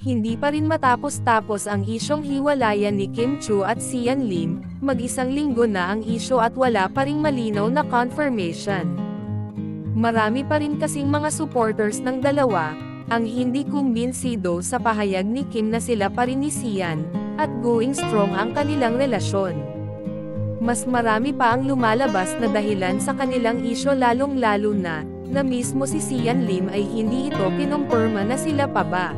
Hindi pa rin matapos-tapos ang isyong hiwalayan ni Kim Chu at Sian Lim, mag-isang linggo na ang isyo at wala pa ring malinaw na confirmation. Marami pa rin kasing mga supporters ng dalawa, ang hindi kumbinsido sa pahayag ni Kim na sila pa rin ni Sian, at going strong ang kanilang relasyon. Mas marami pa ang lumalabas na dahilan sa kanilang isyo lalong-lalo na mismo si Sian Lim ay hindi ito kinumpirma na sila pa ba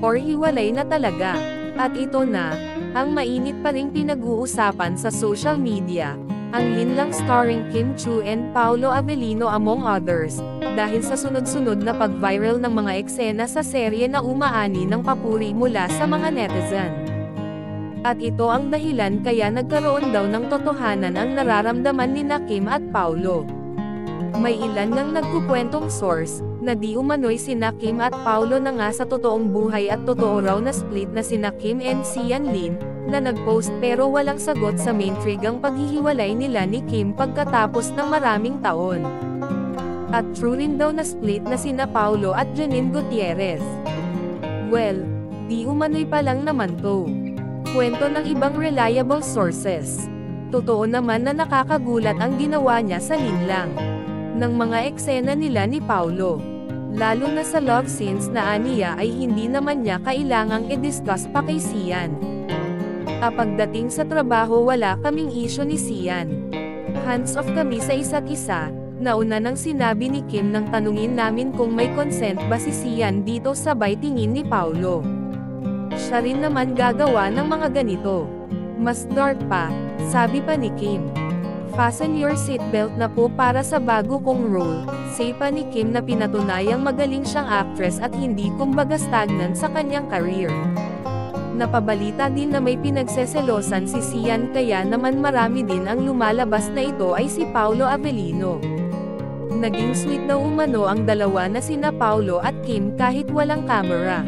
or hiwalay na talaga. At ito na, ang mainit pa ring pinag-uusapan sa social media, ang linlang starring Kim Chu and Paolo Avellino among others, dahil sa sunod-sunod na pag-viral ng mga eksena sa serye na umaani ng papuri mula sa mga netizen. At ito ang dahilan kaya nagkaroon daw ng totohanan ang nararamdaman ni Kim at Paolo. May ilan ngang nagkukwentong source, na di umano'y sina Kim at Paolo na nga sa totoong buhay at totoo raw na split na sina Kim and Sian Lim, na nagpost pero walang sagot sa maintrigang paghihiwalay nila ni Kim pagkatapos ng maraming taon. At true rin daw na split na sina Paolo at Janine Gutierrez. Well, di umano'y pa lang naman to. Kwento ng ibang reliable sources. Totoo naman na nakakagulat ang ginawa niya sa linlang ng mga eksena nila ni Paolo. Lalo na sa love scenes na aniya ay hindi naman niya kailangang i-discuss pa kay Sian. Pagdating sa trabaho wala kaming issue ni Sian. Hands off kami sa isa't isa. Nauna nang sinabi ni Kim nang tanungin namin kung may consent ba si Sian dito sabay tingin ni Paolo. Siya rin naman gagawa ng mga ganito. Mas dark pa, sabi pa ni Kim. Fasten your seatbelt na po para sa bago kong role, say pa ni Kim na pinatunayang magaling siyang actress at hindi kumbaga stagnant sa kanyang career. Napabalita din na may pinagseselosan si Sian kaya naman marami din ang lumalabas na ito ay si Paolo Avellino. Naging sweet na umano ang dalawa na sina Paolo at Kim kahit walang camera.